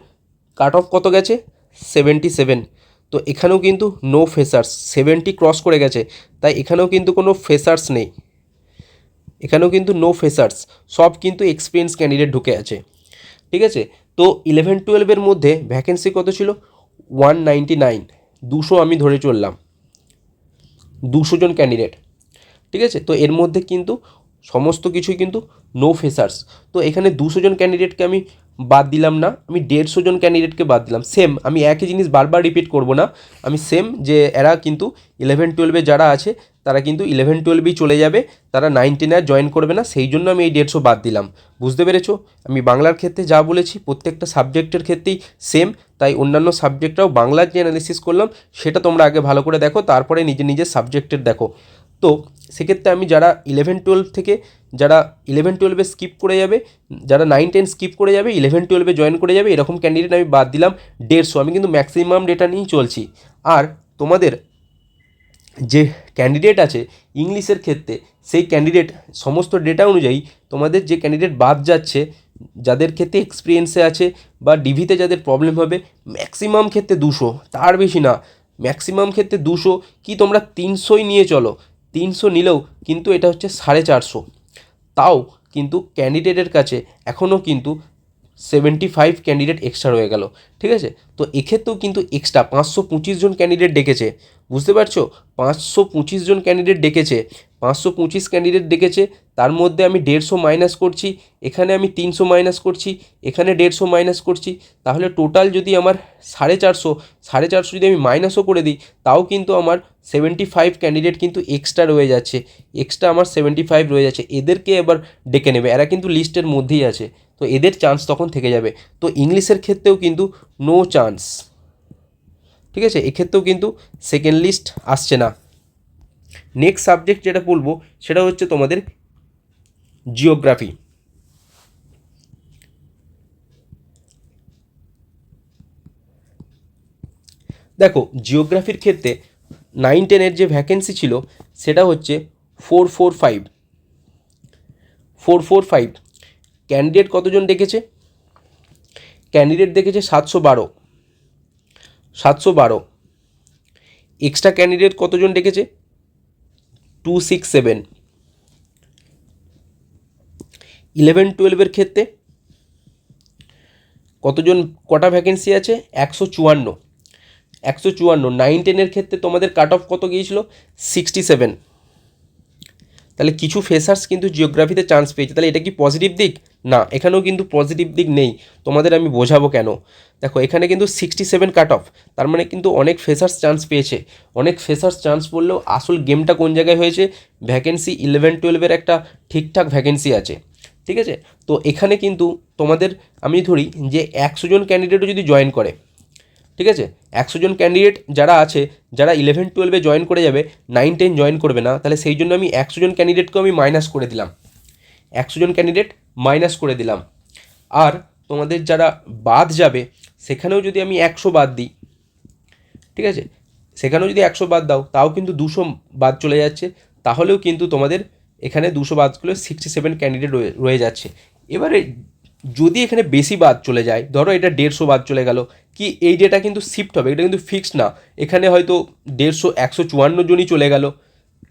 কাট অফ কত গেছে? 77। তো এখানেও কিন্তু নো ফ্রেশার্স, 70 ক্রস করে গেছে, তাই এখানেও কিন্তু কোনো ফ্রেশার্স নেই। এখানেও কিন্তু নো ফ্রেশার্স, সব কিন্তু এক্সপিরিয়েন্স ক্যান্ডিডেট ঢুকে আছে। ঠিক আছে, তো 11-12-এর মধ্যে ভ্যাকেন্সি কত ছিল? 199, 200 আমি ধরে চললাম, 200 জন ক্যান্ডিডেট। ঠিক আছে, তো এর মধ্যে কিন্তু সমস্ত কিছুই কিন্তু নো ফ্রেশার্স। তো এখানে 200 জন ক্যান্ডিডেটকে আমি বাদ দিলাম না, আমি 150 জন ক্যান্ডিডেটকে বাদ দিলাম। সেম, আমি একই জিনিস বারবার রিপিট করব না, আমি সেম যে এরা কিন্তু 11-12-এ যারা আছে তারা কিন্তু 11-12-এই চলে যাবে, তারা 9-10 জয়েন করবে না, সেই জন্য আমি এই 150 বাদ দিলাম। বুঝতে পেরেছো? আমি বাংলার ক্ষেত্রে যা বলেছি প্রত্যেকটা সাবজেক্টের ক্ষেত্রেই সেম, তাই অন্যান্য সাবজেক্টরাও বাংলার যে অ্যানালিসিস করলাম সেটা তোমরা আগে ভালো করে দেখো, তারপরে নিজের নিজের সাবজেক্টের দেখো। তো সেক্ষেত্রে আমি যারা 11-12 থেকে যারা 11-12-এ স্কিপ করে যাবে, যারা 9-10 স্কিপ করে যাবে 11-12-এ জয়েন করে যাবে, এরকম ক্যান্ডিডেট আমি বাদ দিলাম 150। আমি কিন্তু ম্যাক্সিমাম ডেটা নিয়েই চলছি। আর তোমাদের যে ক্যান্ডিডেট আছে ইংলিশের ক্ষেত্রে, সেই ক্যান্ডিডেট সমস্ত ডেটা অনুযায়ী তোমাদের যে ক্যান্ডিডেট বাদ যাচ্ছে, যাদের ক্ষেত্রে এক্সপিরিয়েন্সে আছে বা ডিভিতে যাদের প্রবলেম হবে, ম্যাক্সিমাম ক্ষেত্রে 200, তার বেশি না, ম্যাক্সিমাম ক্ষেত্রে 200 কি তোমরা 300ই নিয়ে চলো, 300 নিলেও কিন্তু এটা হচ্ছে 450। তাও কিন্তু ক্যান্ডিডেটের কাছে এখনও কিন্তু 75 ক্যান্ডিডেট এক্সট্রা রয়ে গেল। ঠিক আছে, তো এক্ষেত্রেও কিন্তু এক্সট্রা 525 জন ক্যান্ডিডেট ডেকেছে। বুঝতে পারছো? 525 জন ক্যান্ডিডেট ডেকেছে, 525 ক্যান্ডিডেট ডেকেছে, তার মধ্যে আমি 150 মাইনাস করছি, এখানে আমি 300 মাইনাস করছি, এখানে 150 মাইনাস করছি, তাহলে টোটাল যদি আমার 450 যদি আমি মাইনাসও করে দিই, তাও কিন্তু আমার 75 ক্যান্ডিডেট কিন্তু এক্সট্রা রয়ে যাচ্ছে, এক্সট্রা আমার 75 রয়ে যাচ্ছে। এদেরকে এবার ডেকে নেবে, এরা কিন্তু লিস্টের মধ্যেই আছে, তো এদের চান্স তখন থেকে যাবে। তো ইংলিশের ক্ষেত্রেও কিন্তু নো চান্স। ঠিক আছে, এক্ষেত্রেও কিন্তু সেকেন্ড লিস্ট আসছে না। নেক্সট সাবজেক্ট যেটা বলবো সেটা হচ্ছে তোমাদের জিওগ্রাফি। দেখো জিওগ্রাফির ক্ষেত্রে 9-10-এর যে ভ্যাকেন্সি ছিল সেটা হচ্ছে 445। ক্যান্ডিডেট কতজন ডেকেছে? ক্যান্ডিডেট দেখেছে 712। এক্সট্রা ক্যান্ডিডেট কতজন ডেকেছে? 267। 11-12-এর ক্ষেত্রে কতজন, কটা ভ্যাকেন্সি আছে? 154। 9-10-এর ক্ষেত্রে তোমাদের কাট অফ কত গিয়েছিল? 67। তাহলে কিছু ফ্রেশার্স কিন্তু জিওগ্রাফিতে চান্স পেয়েছে, তাহলে এটা কি পজিটিভ দিক? না, এখানেও কিন্তু পজিটিভ দিক নেই। তোমাদের আমি বোঝাবো কেন। দেখো এখানে কিন্তু 67 কাট অফ, তার মানে কিন্তু অনেক ফ্রেশার্স চান্স পেয়েছে। অনেক ফ্রেশার্স চান্স পড়লেও আসল গেমটা কোন জায়গায় হয়েছে? ভ্যাকেন্সি 11-12-এর একটা ঠিকঠাক ভ্যাকেন্সি আছে। ঠিক আছে, তো এখানে কিন্তু তোমাদের আমি ধরি যে 100 জন ক্যান্ডিডেটও যদি জয়েন করে, ঠিক আছে, 100 জন ক্যান্ডিডেট যারা আছে, যারা 11-12-এ জয়েন করে যাবে, 9-10 জয়েন করবে না, তাহলে সেই জন্য আমি 100 জন ক্যান্ডিডেটকেও আমি মাইনাস করে দিলাম, 100 জন ক্যান্ডিডেট মাইনাস করে দিলাম। আর তোমাদের যারা বাদ যাবে সেখানেও যদি আমি 100 বাদ দিই, ঠিক আছে, সেখানেও যদি 100 বাদ দাও, তাও কিন্তু 200 বাদ চলে যাচ্ছে, তাহলেও কিন্তু তোমাদের এখানে 200 বাদ করলে 67 ক্যান্ডিডেট রয়ে যাচ্ছে। এবারে যদি এখানে বেশি বাদ চলে যায়, ধরো এটা 150 বাদ চলে গেল, কি এই ডেটা কিন্তু শিফট হবে, এটা কিন্তু ফিক্সড না। এখানে হয়তো 154 জনই চলে গেল,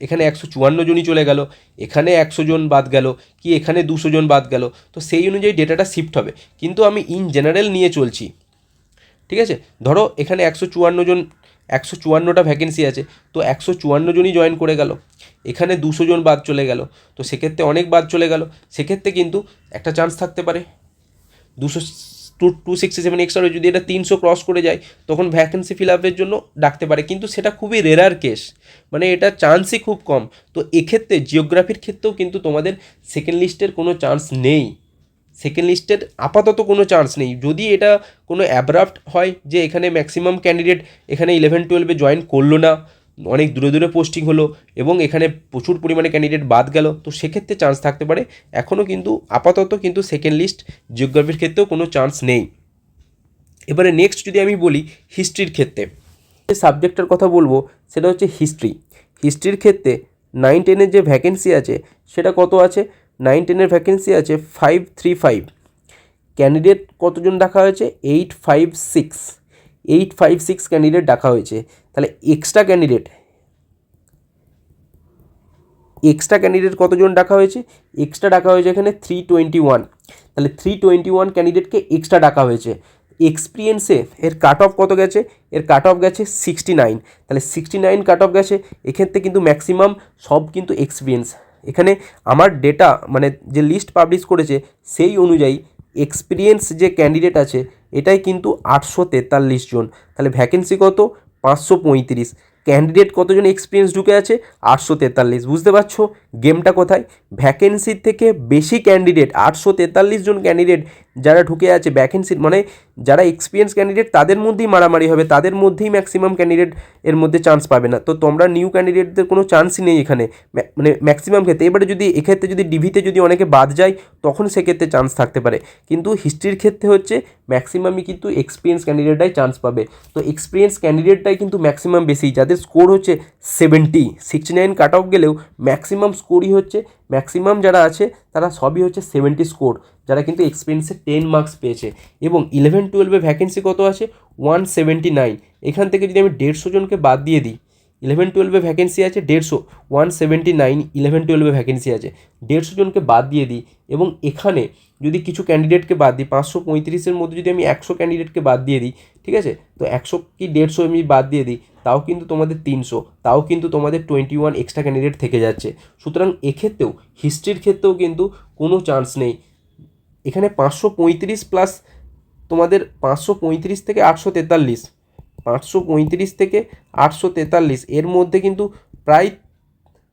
এখানে 154 জনই চলে গেল, এখানে 100 জন বাদ গেল, কি এখানে 200 জন বাদ গেল, তো সেই অনুযায়ী ডেটাটা শিফট হবে। কিন্তু আমি ইন জেনারেল নিয়ে চলছি। ঠিক আছে, ধরো এখানে 154টা ভ্যাকেন্সি আছে, তো 154 জনই জয়েন করে গেল, এখানে 200 জন বাদ চলে গেল, তো সেক্ষেত্রে অনেক বাদ চলে গেল, সেক্ষেত্রে কিন্তু একটা চান্স থাকতে পারে 200 267 এক্সট্রা যদি এটা 300 ক্রস করে যায় তখন ভ্যাকেন্সি ফিল আপের জন্য ডাকতে পারে, কিন্তু সেটা খুবই রেয়ার কেস, মানে এটা চান্সই খুব কম। তো এক্ষেত্রে জিওগ্রাফির ক্ষেত্রেও কিন্তু তোমাদের সেকেন্ড লিস্টের কোনো চান্স নেই, সেকেন্ড লিস্টের আপাতত কোনো চান্স নেই। যদি এটা কোনো অ্যাব্রাপ্ট হয় যে এখানে ম্যাক্সিমাম ক্যান্ডিডেট এখানে 11-12 জয়েন করলো না, অনেক দূরে দূরে পোস্টিং হলো এবং এখানে প্রচুর পরিমাণে ক্যান্ডিডেট বাদ গেল, তো সেক্ষেত্রে চান্স থাকতে পারে। এখনও কিন্তু আপাতত কিন্তু সেকেন্ড লিস্ট জিওগ্রাফির ক্ষেত্রেও কোনো চান্স নেই। এবারে নেক্সট যদি আমি বলি হিস্ট্রির ক্ষেত্রে, যে সাবজেক্টের কথা বলবো সেটা হচ্ছে হিস্ট্রি। হিস্ট্রির ক্ষেত্রে 9-10-এর যে ভ্যাকেন্সি আছে সেটা কত আছে? 9-10-এর ভ্যাকেন্সি আছে 535। ক্যান্ডিডেট কতজন ডাকা হয়েছে? 856 ক্যান্ডিডেট ডাকা হয়েছে। তাহলে এক্সট্রা ক্যান্ডিডেট কতজন ডাকা হয়েছে? এক্সট্রা ডাকা হয়েছে এখানে 321। তাহলে 321 ক্যান্ডিডেটকে এক্সট্রা ডাকা হয়েছে। এক্সপিরিয়েন্সে এর কাট অফ কত গেছে? এর কাট অফ গেছে 69। তাহলে 69 কাট অফ গেছে। এক্ষেত্রে কিন্তু ম্যাক্সিমাম সব কিন্তু এক্সপিরিয়েন্স। এখানে আমার ডেটা মানে যে লিস্ট পাবলিশ করেছে সেই অনুযায়ী এক্সপিরিয়েন্স যে ক্যান্ডিডেট আছে এটাই কিন্তু 843 জন। তাহলে ভ্যাকেন্সি কত? 535। ক্যান্ডিডেট কতজন এক্সপিরিয়েন্স ঢুকে আছে? 843। বুঝতে পারছো গেমটা কোথায়? ভ্যাকেন্সির থেকে বেশি ক্যান্ডিডেট, 843 জন ক্যান্ডিডেট যারা ঢুকে আছে ভ্যাকেন্সির, মানে যারা এক্সপিরিয়েন্স ক্যান্ডিডেট তাদের মধ্যেই মারামারি হবে, তাদের মধ্যেই ম্যাক্সিমাম ক্যান্ডিডেট এর মধ্যে চান্স পাবে না। তো তোমরা নিউ ক্যান্ডিডেটদের কোনো চান্সই নেই এখানে, মানে ম্যাক্সিমাম ক্ষেত্রে। এবারে যদি এক্ষেত্রে যদি ডিভিতে যদি অনেকে বাদ যায় তখন সেক্ষেত্রে চান্স থাকতে পারে, কিন্তু হিস্ট্রির ক্ষেত্রে হচ্ছে ম্যাক্সিমামই কিন্তু এক্সপিরিয়েন্স ক্যান্ডিডেটটাই চান্স পাবে। তো এক্সপিরিয়েন্স ক্যান্ডিডেটটাই কিন্তু ম্যাক্সিমাম বেশি, যাদের স্কোর হচ্ছে 70। 69 কাট অফ গেলেও ম্যাক্সিমাম স্কোরই হচ্ছে, ম্যাক্সিমাম যারা আছে তারা সবই হচ্ছে 70 স্কোর, যারা কিন্তু এক্সপিরিয়েন্সে 10 মার্কস পেয়েছে। এবং 11-12 ভ্যাকেন্সি কত আছে? 179। এখান থেকে যদি আমি 150 জনকে বাদ দিয়ে দিই, 11-12 ভ্যাকেন্সি আছে 150, 179 11-12 ভ্যাকেন্সি আছে, 150 জনকে বাদ দিয়ে দিই এবং এখানে যদি কিছু ক্যান্ডিডেটকে বাদ দিই, 535-এর মধ্যে যদি আমি 100 ক্যান্ডিডেটকে বাদ দিয়ে দিই, ঠিক আছে, তো 100 কি 150 আমি বাদ দিয়ে দিই, তাও কিন্তু তোমাদের 300, তাও কিন্তু তোমাদের 21 এক্সট্রা ক্যান্ডিডেট থেকে যাচ্ছে। সুতরাং এক্ষেত্রেও হিস্ট্রির ক্ষেত্রেও কিন্তু কোনো চান্স নেই। এখানে 535 প্লাস তোমাদের 535 থেকে 843, 535 থেকে 843 এর মধ্যে কিন্তু প্রায়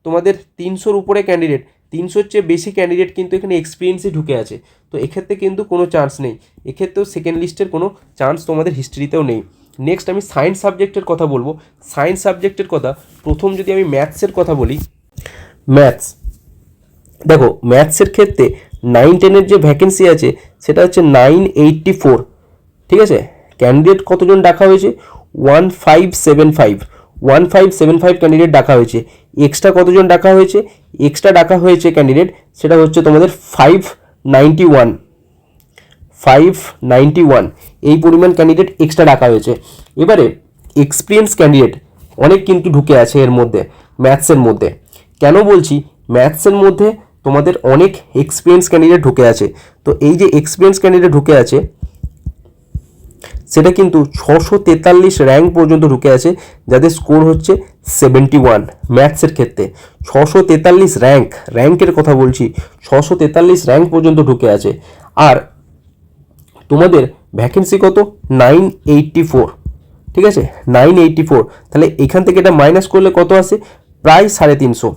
তোমাদের 300-র উপরে ক্যান্ডিডেট, 300-র চেয়ে বেশি ক্যান্ডিডেট কিন্তু এখানে এক্সপিরিয়েন্সই ঢুকে আছে। তো এক্ষেত্রে কিন্তু কোনো চান্স নেই, এক্ষেত্রেও সেকেন্ড লিস্টের কোনো চান্স তোমাদের হিস্ট্রিতেও নেই। নেক্সট আমি সায়েন্স সাবজেক্টের কথা বলবো। সায়েন্স সাবজেক্টের কথা প্রথম যদি আমি ম্যাথসের কথা বলি, ম্যাথস দেখো, ম্যাথসের ক্ষেত্রে 9-10-এর যে ভ্যাকেন্সি আছে সেটা হচ্ছে 984, ঠিক আছে। ক্যান্ডিডেট কতজন ডাকা হয়েছে? 1575 ক্যান্ডিডেট ডাকা হয়েছে। এক্সট্রা কতজন ডাকা হয়েছে? এক্সট্রা ডাকা হয়েছে ক্যান্ডিডেট সেটা হচ্ছে তোমাদের 591 এই পরিমাণ ক্যান্ডিডেট এক্সট্রা ডাকা হয়েছে। এবারে এক্সপিরিয়েন্স ক্যান্ডিডেট অনেক কিন্তু ঢুকে আছে এর মধ্যে, ম্যাথসের মধ্যে। কেন বলছি? ম্যাথসের মধ্যে তোমাদের অনেক এক্সপিরিয়েন্স ক্যান্ডিডেট ঢুকে আছে। তো এই যে এক্সপিরিয়েন্স ক্যান্ডিডেট ঢুকে আছে সেটা কিন্তু 643 র্যাঙ্ক পর্যন্ত ঢুকে আছে, যাদের স্কোর হচ্ছে 71 ম্যাথসের ক্ষেত্রে। 643 র্যাঙ্কের কথা বলছি, 643 র্যাঙ্ক পর্যন্ত ঢুকে আছে। আর তোমাদের ভ্যাকেন্সি কত? 984, ঠিক আছে, 984। তাহলে এখান থেকে এটা মাইনাস করলে কত আসে? প্রায় 350।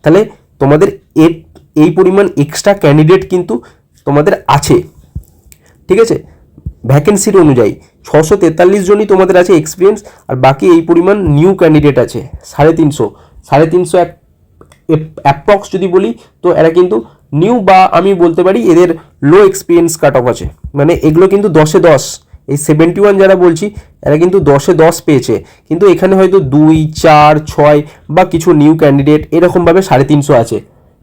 তাহলে তোমাদের এই পরিমাণ এক্সট্রা ক্যান্ডিডেট কিন্তু তোমাদের আছে, ঠিক আছে, ভ্যাকেন্সির অনুযায়ী 643 জনই তোমাদের আছে এক্সপিরিয়েন্স, আর বাকি এই পরিমাণ নিউ ক্যান্ডিডেট আছে 350 অ্যাপ্রক্স যদি বলি, তো এরা কিন্তু নিউ, বা আমি বলতে পারি এদের লো এক্সপিরিয়েন্স কাট অফ আছে, মানে এগুলো কিন্তু 10-এ 10। এই 71 যারা বলছি এরা কিন্তু 10-এ 10 পেয়েছে, কিন্তু এখানে হয়তো 2, 4, 6 বা কিছু নিউ ক্যান্ডিডেট এরকমভাবে 350 আছে।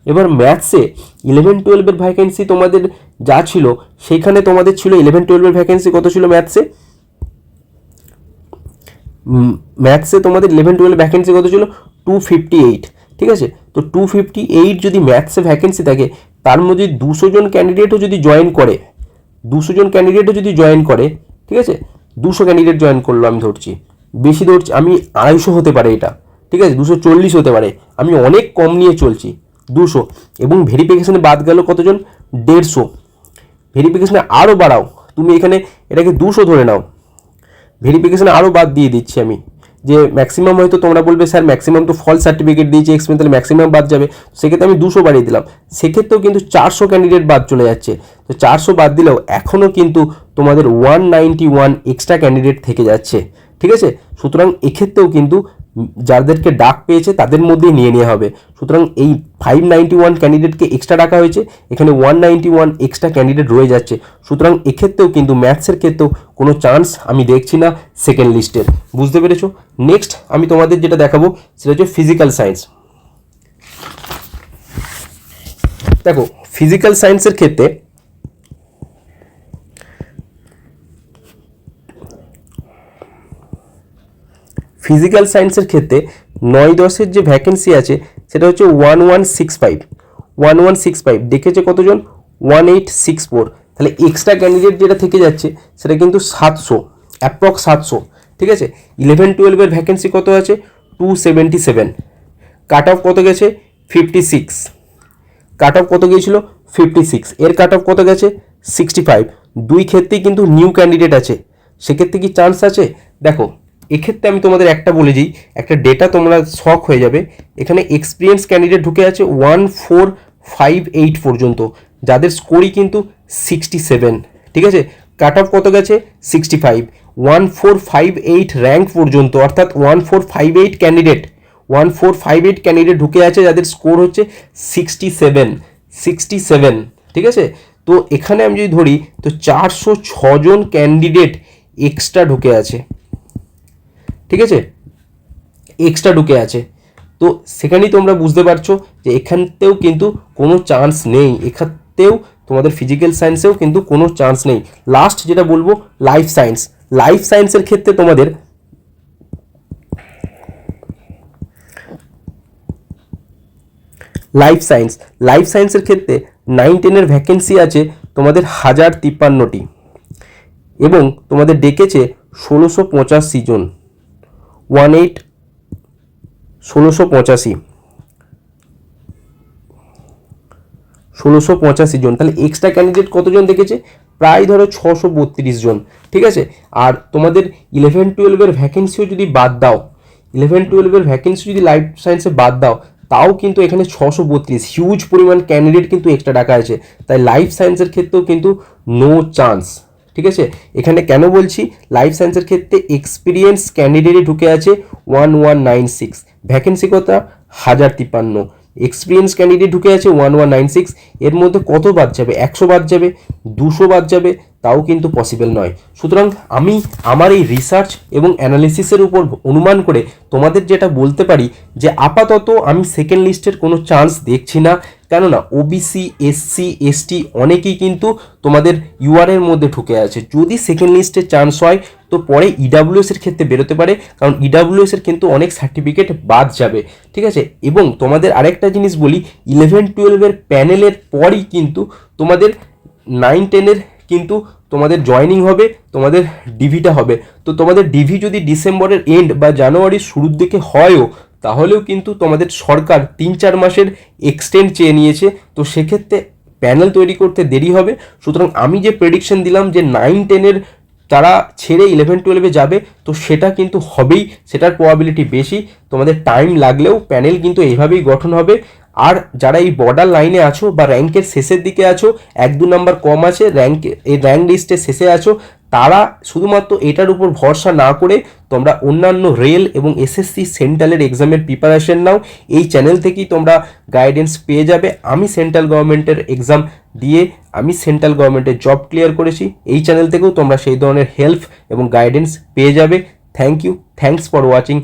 এবার ম্যাথসে 11-12-এর ভ্যাকেন্সি তোমাদের যা ছিল সেখানে তোমাদের ছিল 11-12-এর ভ্যাকেন্সি কত ছিল ম্যাথসে তোমাদের 11-12 ভ্যাকেন্সি কত ছিল? 258, ঠিক আছে। তো 258 যদি ম্যাথসে ভ্যাকেন্সি থাকে, তার মধ্যে 200 জন ক্যান্ডিডেটও যদি জয়েন করে, 200 জন ক্যান্ডিডেটও যদি জয়েন করে, ঠিক আছে, 200 ক্যান্ডিডেট জয়েন করলো, আমি ধরছি, বেশি ধরছি, আমি 250 হতে পারে এটা, ঠিক আছে, 240 হতে পারে, আমি অনেক কম নিয়ে চলছি, 200। এবং ভেরিফিকেশনে বাদ গেল কতজন? 150। ভেরিফিকেশনে আরও বাড়াও, তুমি এখানে এটাকে 200 ধরে নাও, ভেরিফিকেশান আরও বাদ দিয়ে দিচ্ছি আমি, যে ম্যাক্সিমাম হয়তো তোমরা বলবে স্যার ম্যাক্সিমাম তো ফলস সার্টিফিকেট দিয়েছে এক্সপেরিয়েন্স, তাহলে ম্যাক্সিমাম বাদ যাবে, সেক্ষেত্রে আমি 200 বাড়িয়ে দিলাম, সেক্ষেত্রেও কিন্তু 400 ক্যান্ডিডেট বাদ চলে যাচ্ছে। তো 400 বাদ দিলেও এখনও কিন্তু তোমাদের 191 এক্সট্রা ক্যান্ডিডেট থেকে যাচ্ছে, ঠিক আছে। সুতরাং এক্ষেত্রেও কিন্তু যাদেরকে ডাক পেয়েছে তাদের মধ্যেই নিয়ে নেওয়া হবে। সুতরাং এই 591 ক্যান্ডিডেটকে এক্সট্রা ডাকা হয়েছে, এখানে 191 এক্সট্রা ক্যান্ডিডেট রয়ে যাচ্ছে। সুতরাং এক্ষেত্রেও কিন্তু ম্যাথসের ক্ষেত্রেও কোনো চান্স আমি দেখছি না সেকেন্ড লিস্টের, বুঝতে পেরেছো। নেক্সট আমি তোমাদের যেটা দেখাবো সেটা হচ্ছে ফিজিক্যাল সায়েন্স। দেখো ফিজিক্যাল সায়েন্সের ক্ষেত্রে ফিজিক্যাল সায়েন্সের ক্ষেত্রে 9-10-এর যে ভ্যাকেন্সি আছে সেটা হচ্ছে 1165 ডেকেছে কতজন, 1864, তাহলে এক্সট্রা ক্যান্ডিডেট যেটা থেকে যাচ্ছে সেটা কিন্তু 700, অ্যাপ্রক্স 700, ঠিক আছে। 11-12-এর ভ্যাকেন্সি কত আছে, 277, কাট অফ কত গেছে 56, কাট অফ কত গিয়েছিল 56, এর কাট অফ কত গেছে 65, দুই ক্ষেত্রেই কিন্তু নিউ ক্যান্ডিডেট আছে, সেক্ষেত্রে কি চান্স আছে। দেখো এক্ষেত্রে আমি তোমাদের একটা বলে দিই, একটা ডেটা তোমরা শক হয়ে যাবে, এখানে এক্সপিরিয়েন্স ক্যান্ডিডেট ঢুকে আছে 1458 পর্যন্ত, যাদের স্কোরই কিন্তু 67, ঠিক আছে। কাট অফ কত গেছে 65, 1458 র্যাঙ্ক পর্যন্ত, অর্থাৎ 1458 ক্যান্ডিডেট ঢুকে আছে যাদের স্কোর হচ্ছে 67, ঠিক আছে। তো এখানে আমি যদি ধরি তো 406 জন ক্যান্ডিডেট এক্সট্রা ঢুকে আছে, ঠিক আছে, এক্সট্রা ঢুকে আছে। তো সেখানেই তোমরা বুঝতে পারছো যে এখানতেও কিন্তু কোনো চান্স নেই, এখানতেও তোমাদের ফিজিক্যাল সায়েন্সেও কিন্তু কোনো চান্স নেই। লাস্ট যেটা বলবো লাইফ সায়েন্সের ক্ষেত্রে তোমাদের লাইফ সায়েন্সের ক্ষেত্রে 9-10-এর ভ্যাকেন্সি আছে তোমাদের 1053টি, এবং তোমাদের ডেকেছে 1685 জন, 1685 জন, তাহলে এক্সট্রা ক্যান্ডিডেট কতজন দেখেছে, প্রায় ধরো 632 জন, ঠিক আছে। আর তোমাদের 11-12-এর ভ্যাকেন্সিও যদি বাদ দাও, 11-12-এর ভ্যাকেন্সি যদি লাইফ সায়েন্সে বাদ দাও, তাও কিন্তু এখানে 632 হিউজ পরিমাণ ক্যান্ডিডেট কিন্তু এক্সট্রা ডাকা আছে, তাই লাইফ সায়েন্সের ক্ষেত্রেও কিন্তু নো চান্স, ঠিক আছে। এখানে কেন বলছি, লাইফ সায়েন্সের ক্ষেত্রে এক্সপিরিয়েন্স ক্যান্ডিডেটই ঢুকে আছে 1196, ভ্যাকেন্সি কত 1053, এক্সপিরিয়েন্স ক্যান্ডিডেট ঢুকে আছে 1196, এর মধ্যে কত বাদ যাবে, 100 বাদ যাবে, 200 বাদ যাবে, তাও কিন্তু পসিবল নয়। সুতরাং আমি আমার এই রিসার্চ এবং অ্যানালিসিসের উপর অনুমান করে তোমাদের যেটা বলতে পারি যে আপাতত আমি সেকেন্ড লিস্টের কোনো চান্স দেখছি না, কেননা ওবিসি, এসসি, এসটি অনেকেই কিন্তু তোমাদের ইউআরের মধ্যে ঢুকে আছে। যদি সেকেন্ড লিস্টের চান্স হয় তো পরে ইডাব্লিউএস এর ক্ষেত্রে বেরোতে পারে, কারণ ইডাব্লিউএস এর কিন্তু অনেক সার্টিফিকেট বাদ যাবে, ঠিক আছে। এবং তোমাদের আরেকটা জিনিস বলি, 11-12-এর প্যানেলের পরই কিন্তু তোমাদের 9-10-এর কিন্তু তোমাদের জয়নিং হবে, তোমাদের ডিভিটা হবে। তো তোমাদের ডিভি যদি ডিসেম্বরের এন্ড বা জানুয়ারির শুরুর দিকে হয়ও, তাহলেও কিন্তু তোমাদের সরকার 3-4 মাসের এক্সটেন্ড চেয়ে নিয়েছে, তো সেক্ষেত্রে প্যানেল তৈরি করতে দেরি হবে। সুতরাং আমি যে প্রেডিকশন দিলাম যে 9-10-এর তারা ছেড়ে 11-12-এ যাবে, তো সেটা কিন্তু হবেই, সেটার প্রবাবিলিটি বেশি। তোমাদের টাইম লাগলেও প্যানেল কিন্তু এইভাবেই গঠন হবে। আর যারা এই বর্ডার লাইনে আছো বা র্যাঙ্কের শেষের দিকে আছো, 1-2 নাম্বার কম আছে এই র্যাঙ্ক লিস্টের শেষে আছো, তারা শুধুমাত্র এটার উপর ভরসা না করে তোমরা অন্যান্য রেল এবং এসএসসি সেন্ট্রালের এক্সামের প্রিপারেশন নাও। এই চ্যানেল থেকেই তোমরা গাইডেন্স পেয়ে যাবে। আমি সেন্ট্রাল গভর্নমেন্টের এক্সাম দিয়ে আমি সেন্ট্রাল গভর্নমেন্টের জব ক্লিয়ার করেছি, এই চ্যানেল থেকেও তোমরা সেই ধরনের হেল্প এবং গাইডেন্স পেয়ে যাবে। Thank you, thanks for watching.